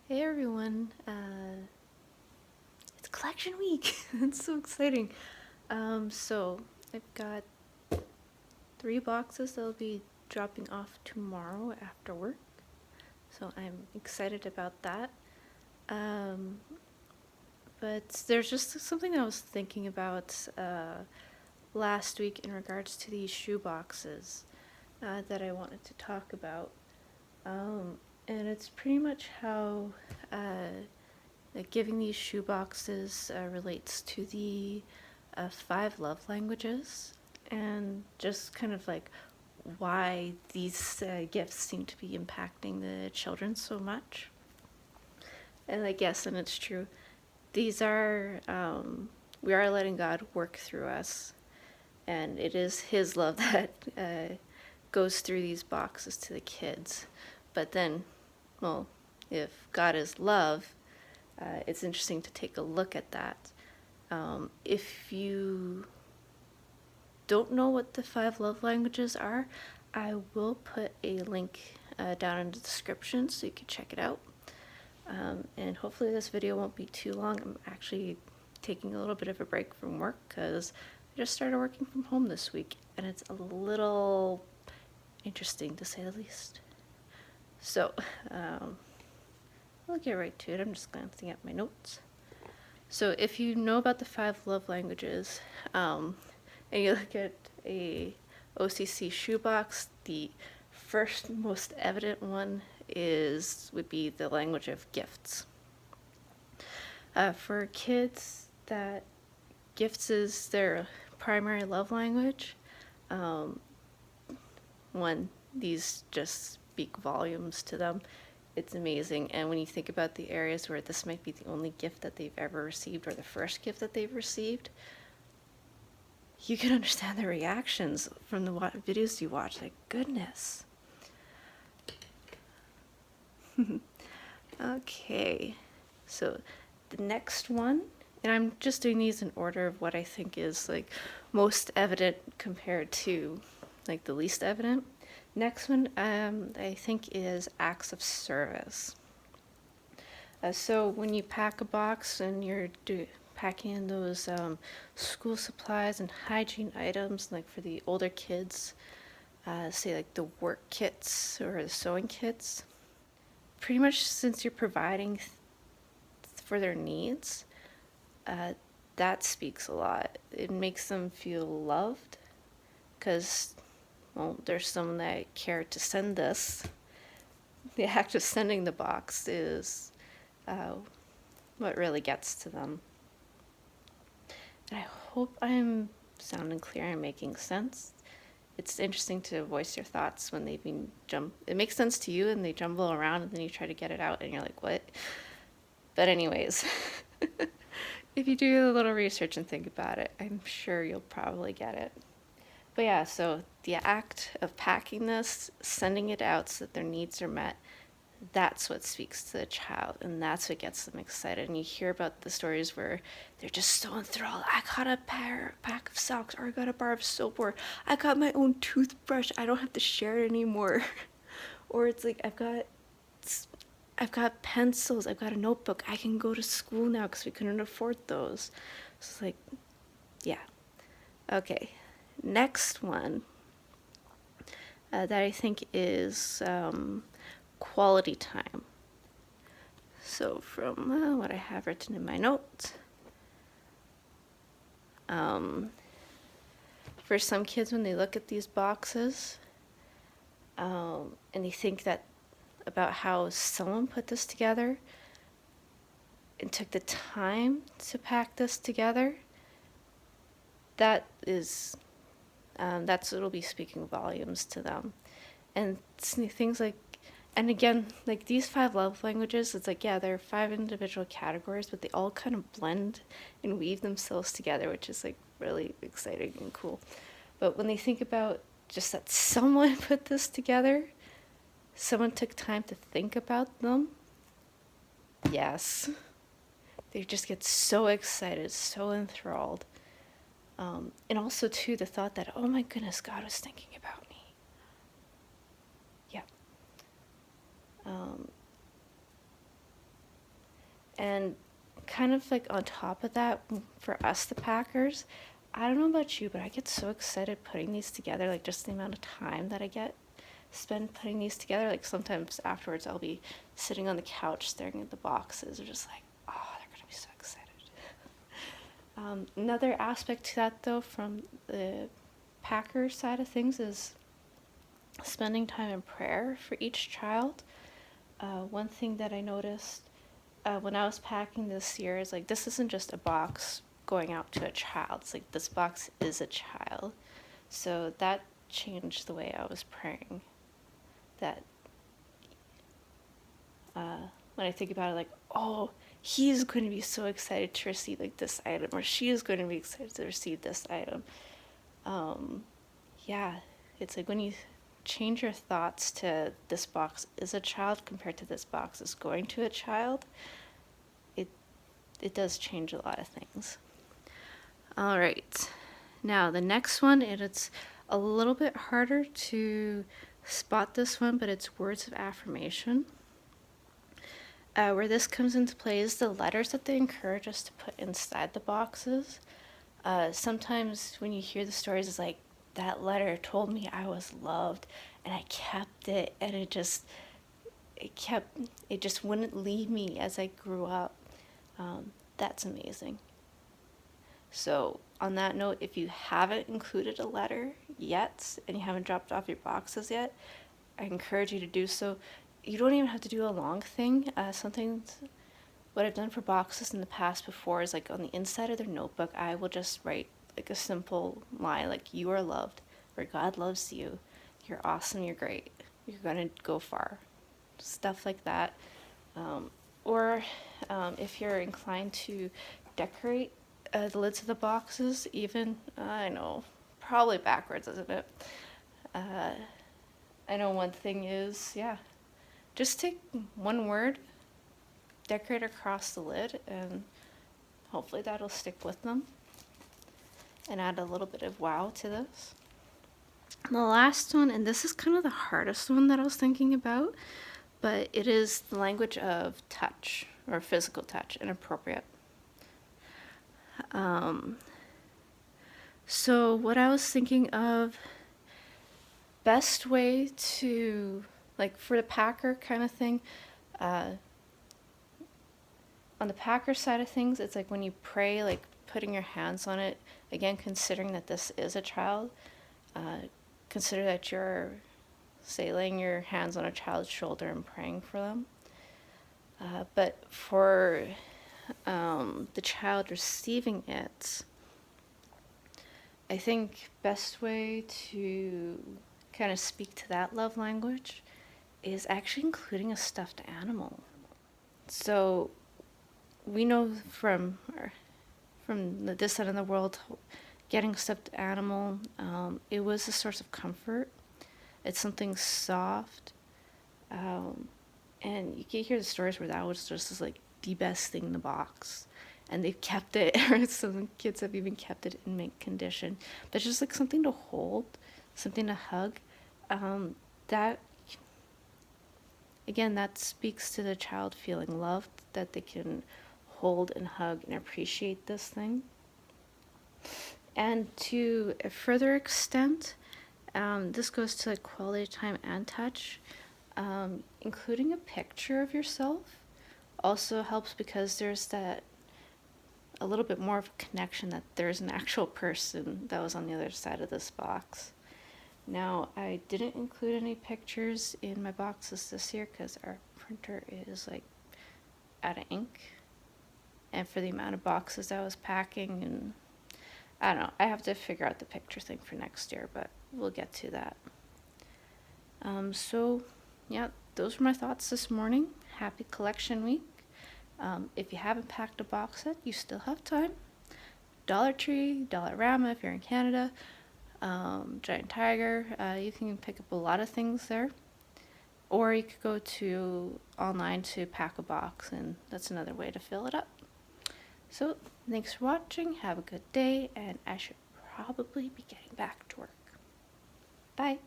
Hey everyone, it's collection week. It's so exciting. So I've got 3 boxes that'll be dropping off tomorrow after work. So I'm excited about that. Um, but there's just something I was thinking about last week in regards to these shoe boxes that I wanted to talk about. And it's pretty much how giving these shoe boxes relates to the 5 love languages, and just kind of like why these gifts seem to be impacting the children so much. And I guess, and it's true, these are, we are letting God work through us, and it is His love that goes through these boxes to the kids. But then, well, if God is love, it's interesting to take a look at that. If you don't know what the 5 love languages are, I will put a link down in the description so you can check it out. And hopefully this video won't be too long. I'm actually taking a little bit of a break from work because I just started working from home this week, and it's a little interesting to say the least. So, I'll get right to it. I'm just glancing at my notes. So if you know about the 5 love languages, and you look at a OCC shoebox, the first most evident one would be the language of gifts. For kids that gifts is their primary love language, these just speak volumes to them. It's amazing. And when you think about the areas where this might be the only gift that they've ever received, or the first gift that they've received, you can understand their reactions from the videos you watch. Like, goodness. Okay, so the next one, and I'm just doing these in order of what I think is like most evident compared to like the least evident. Next one, I think, is acts of service. So when you pack a box and you're packing in those school supplies and hygiene items, like for the older kids, say like the work kits or the sewing kits, pretty much since you're providing for their needs, that speaks a lot. It makes them feel loved because, well, there's someone that cared to send this. The act of sending the box is what really gets to them. And I hope I'm sounding clear and making sense. It's interesting to voice your thoughts when they've been it makes sense to you and they jumble around, and then you try to get it out and you're like, what? But anyways, if you do a little research and think about it, I'm sure you'll probably get it. But yeah, so the act of packing this, sending it out so that their needs are met, that's what speaks to the child, and that's what gets them excited. And you hear about the stories where they're just so enthralled. I got a pack of socks, or I got a bar of soap, or I got my own toothbrush. I don't have to share it anymore. Or it's like, I've got pencils, I've got a notebook. I can go to school now because we couldn't afford those. So it's like, yeah. Okay, next one that I think is quality time. So from what I have written in my notes, for some kids, when they look at these boxes and they think that about how someone put this together and took the time to pack this together, that's what'll be speaking volumes to them. And things like, and again, like these 5 love languages, it's like, yeah, there are 5 individual categories, but they all kind of blend and weave themselves together, which is like really exciting and cool. But when they think about just that someone put this together, someone took time to think about them, yes, they just get so excited, so enthralled. And also, too, the thought that, oh my goodness, God was thinking about me. Yeah. And kind of like on top of that, for us, the packers, I don't know about you, but I get so excited putting these together, like just the amount of time that I get spend putting these together. Like sometimes afterwards I'll be sitting on the couch staring at the boxes, or just like, oh, they're gonna be so excited. Another aspect to that, though, from the packer side of things, is spending time in prayer for each child. One thing that I noticed when I was packing this year is like, this isn't just a box going out to a child. It's like, this box is a child. So that changed the way I was praying. That when I think about it, like, oh, he's going to be so excited to receive like this item, or she is going to be excited to receive this item. Yeah, it's like when you change your thoughts to this box is a child compared to this box is going to a child, it does change a lot of things. All right, now the next one, and it's a little bit harder to spot this one, but it's words of affirmation. Where this comes into play is the letters that they encourage us to put inside the boxes. Sometimes when you hear the stories, it's like, that letter told me I was loved, and I kept it, and it just wouldn't leave me as I grew up. That's amazing. So on that note, if you haven't included a letter yet, and you haven't dropped off your boxes yet, I encourage you to do so. You don't even have to do a long thing. What I've done for boxes in the past before is like on the inside of their notebook, I will just write like a simple line like, you are loved, or God loves you, you're awesome, you're great, you're gonna go far. Stuff like that. Or if you're inclined to decorate the lids of the boxes, even, I know, probably backwards, isn't it? I know one thing is, just take one word, decorate across the lid, and hopefully that'll stick with them and add a little bit of wow to this. And the last one, and this is kind of the hardest one that I was thinking about, but it is the language of touch, or physical touch, inappropriate. So what I was thinking of, best way to, like for the packer kind of thing, on the packer side of things, it's like when you pray, like putting your hands on it, again, considering that this is a child, consider that you're, say, laying your hands on a child's shoulder and praying for them. But for the child receiving it, I think best way to kind of speak to that love language is actually including a stuffed animal. So we know from this side of the world, getting a stuffed animal, it was a source of comfort. It's something soft. And you can hear the stories where that was just like the best thing in the box. And they've kept it, or some kids have even kept it in mint condition. But it's just like something to hold, something to hug. That, again, that speaks to the child feeling loved, that they can hold and hug and appreciate this thing. And to a further extent, this goes to like quality time and touch. Including a picture of yourself also helps, because there's that a little bit more of a connection that there's an actual person that was on the other side of this box. Now, I didn't include any pictures in my boxes this year because our printer is like out of ink, and for the amount of boxes I was packing, and I don't know, I have to figure out the picture thing for next year, but we'll get to that. So yeah, those were my thoughts this morning. Happy collection week. If you haven't packed a box set, you still have time. Dollar Tree, Dollarama if you're in Canada, Giant Tiger, you can pick up a lot of things there. Or you could go to online to pack a box, and that's another way to fill it up. So thanks for watching, have a good day, and I should probably be getting back to work. Bye.